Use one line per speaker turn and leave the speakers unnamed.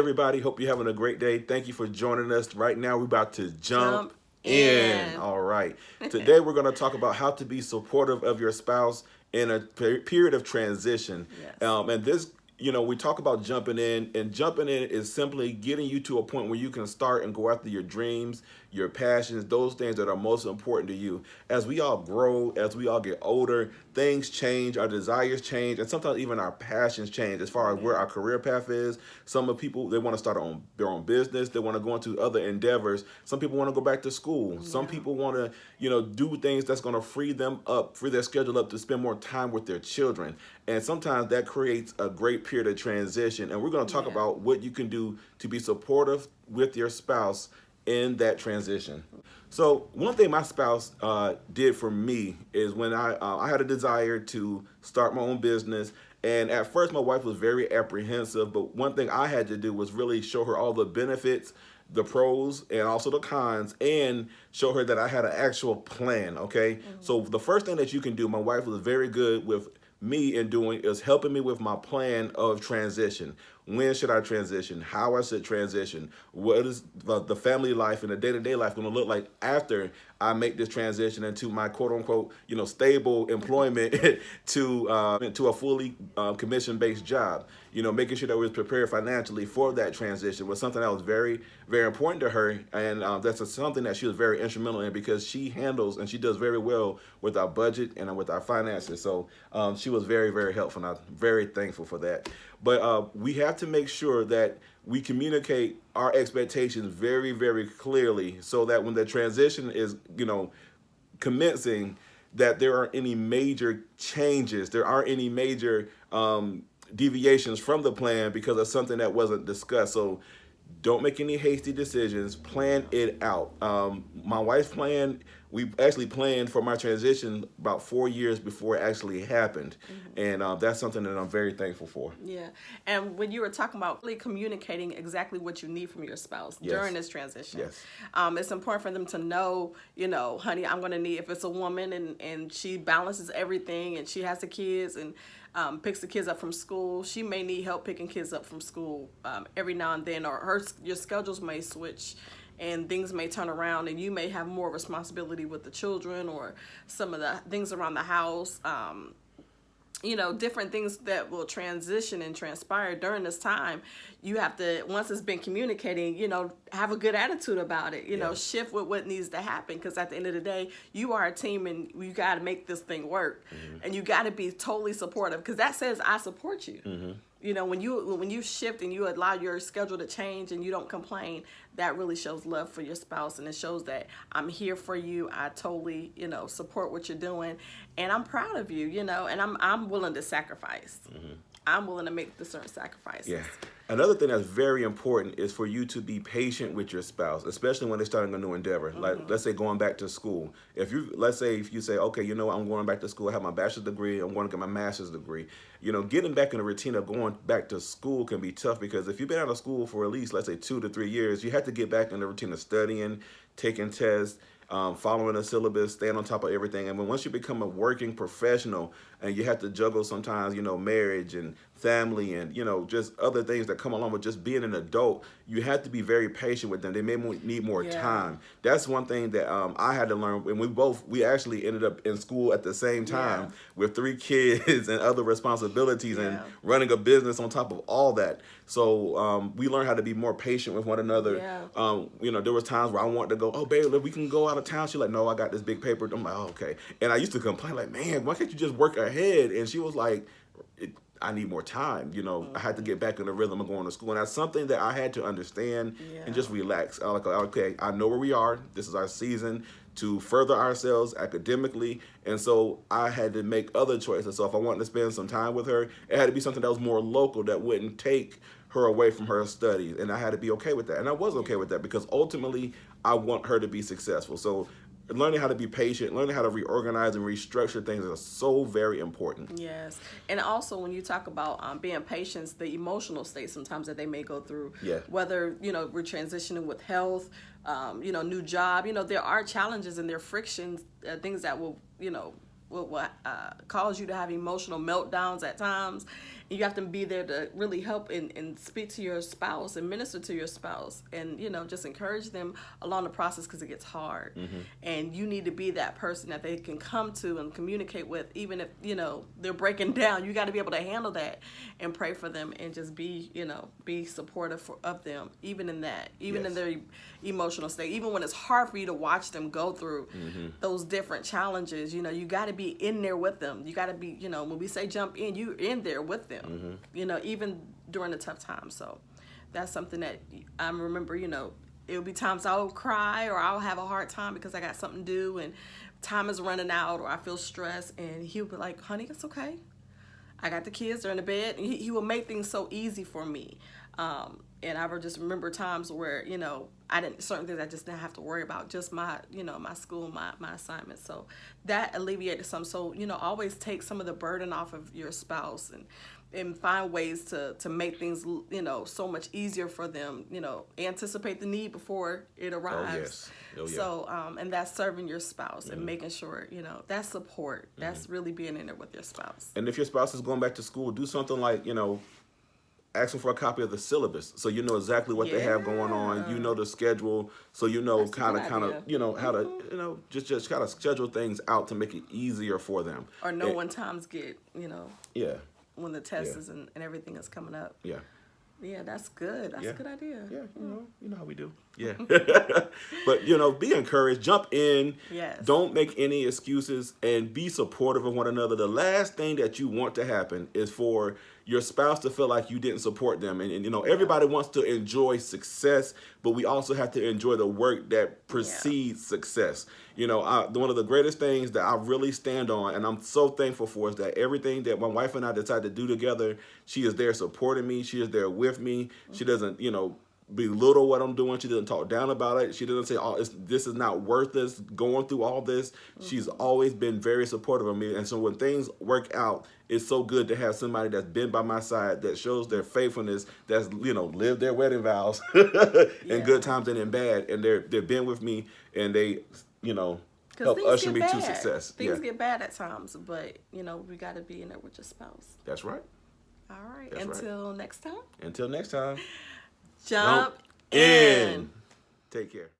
everybody. Hope you're having a great day. Thank you for joining us. Right now, we're about to jump
Jump
in.
in.
All right. Today, we're going to talk about how to be supportive of your spouse in a period of transition.
Yes.
And this, we talk about jumping in, and jumping in is simply getting you to a point where you can start and go after your dreams, your passions, those things that are most important to you. As we all grow, as we all get older, things change, our desires change, and sometimes even our passions change as far as where
Yeah.
our career path is. Some of people, they want to start their own business, they want to go into other endeavors. Some people want to go back to school. Some
Yeah.
people want to, do things that's going to free them up, free their schedule up to spend more time with their children. And sometimes that creates a great period of transition. And we're going to talk
Yeah.
about what you can do to be supportive with your spouse in that transition. So one thing my spouse did for me is when I had a desire to start my own business, and at first my wife was very apprehensive. But one thing I had to do was really show her all the benefits, the pros, and also the cons, and show her that I had an actual plan. Okay, so the first thing that you can do, my wife was very good with me in doing is helping me with my plan of transition. When should I transition? How I should transition? What is the family life and the day-to-day life going to look like after I make this transition into my quote-unquote, stable employment to a fully commission-based job? Making sure that we was prepared financially for that transition was something that was very, very important to her, and that's something that she was very instrumental in because she handles and she does very well with our budget and with our finances. So she was very, very helpful, and I'm very thankful for that. But we have to make sure that we communicate our expectations very, very clearly so that when the transition is, commencing, that there aren't any major changes, there aren't any major deviations from the plan because of something that wasn't discussed. So don't make any hasty decisions. Plan it out. My wife's plan, we actually planned for my transition about 4 years before it actually happened. And that's something that I'm very thankful for.
Yeah. And when you were talking about really communicating exactly what you need from your spouse during
Yes.
this transition,
Yes.
it's important for them to know, honey, I'm going to need, if it's a woman and she balances everything and she has the kids and picks the kids up from school, she may need help picking kids up from school every now and then, or your schedules may switch and things may turn around and you may have more responsibility with the children or some of the things around the house. Different things that will transition and transpire during this time. You have to, once it's been communicating, have a good attitude about it,
Yeah.
shift with what needs to happen. Because at the end of the day, you are a team and you got to make this thing work. And you got to be totally supportive because that says, I support you. When you shift and you allow your schedule to change and you don't complain, that really shows love for your spouse, and it shows that I'm here for you. I totally, support what you're doing, and I'm proud of you, and I'm willing to sacrifice. I'm willing to make the certain sacrifices.
Yeah. Another thing that's very important is for you to be patient with your spouse, especially when they're starting a new endeavor. Like, let's say going back to school. Let's say if you say, okay, I'm going back to school, I have my bachelor's degree, I'm going to get my master's degree. Getting back in the routine of going back to school can be tough because if you've been out of school for at least, let's say, 2 to 3 years, you have to get back in the routine of studying, taking tests, following a syllabus, staying on top of everything. And once you become a working professional and you have to juggle sometimes, marriage and family and, just other things that come along with just being an adult, you have to be very patient with them. They may need more time. That's one thing that I had to learn. And we actually ended up in school at the same time with 3 kids and other responsibilities and running a business on top of all that. So we learned how to be more patient with one another. There was times where I wanted to go, oh, babe, we can go out of town. She's like, no, I got this big paper. I'm like, oh, okay. And I used to complain like, man, why can't you just work ahead? And she was like, I need more time. I had to get back in the rhythm of going to school. And that's something that I had to understand and just relax. I was like, okay, I know where we are. This is our season to further ourselves academically. And so I had to make other choices. So if I wanted to spend some time with her, it had to be something that was more local that wouldn't take her away from her studies. And I had to be okay with that. And I was okay with that because ultimately I want her to be successful. So learning how to be patient, learning how to reorganize and restructure things is so very important.
Yes. And also when you talk about being patient, the emotional state sometimes that they may go through, whether, we're transitioning with health, new job, there are challenges and there are frictions, things that will cause you to have emotional meltdowns at times. You have to be there to really help and speak to your spouse and minister to your spouse, and just encourage them along the process, because it gets hard. And you need to be that person that they can come to and communicate with, even if they're breaking down. You got to be able to handle that and pray for them, and just be supportive of them, even in that, even in their emotional state, even when it's hard for you to watch them go through those different challenges. You got to be in there with them. You got to be, when we say jump in, you're in there with them. Even during the tough times. So that's something that I remember. It'll be times I'll cry, or I'll have a hard time because I got something to do and time is running out, or I feel stressed, and he'll be like, honey, it's okay, I got the kids, they're in the bed. And he will make things so easy for me. And I just remember times where certain things I just didn't have to worry about, just my my school, my assignments. So that alleviated some. So always take some of the burden off of your spouse, and find ways to make things so much easier for them. Anticipate the need before it arrives.
Oh, yeah.
So and that's serving your spouse and making sure that's support. That's really being in there with your spouse.
And if your spouse is going back to school, do something like ask them for a copy of the syllabus, so you know exactly what they have going on. You know the schedule, so kind of how to just kind of schedule things out to make it easier for them.
Or know when times get
yeah,
when the test is and everything is coming up.
Yeah.
Yeah, that's good. That's a good idea.
Yeah, you know how we do. Yeah. But, be encouraged. Jump in.
Yes.
Don't make any excuses, and be supportive of one another. The last thing that you want to happen is for your spouse to feel like you didn't support them. And everybody wants to enjoy success, but we also have to enjoy the work that precedes success. One of the greatest things that I really stand on, and I'm so thankful for, is that everything that my wife and I decide to do together, she is there supporting me. She is there with me. She doesn't, belittle what I'm doing. She doesn't talk down about it. She doesn't say, this is not worth this, going through all this. She's always been very supportive of me. And so when things work out, it's so good to have somebody that's been by my side, that shows their faithfulness, that's, lived their wedding vows in good times and in bad. And they've been with me, and they, help usher me to success.
Things get bad at times, but, we got to be in there with your spouse.
That's right.
All right. Until next time.
Until next time.
Jump in.
Take care.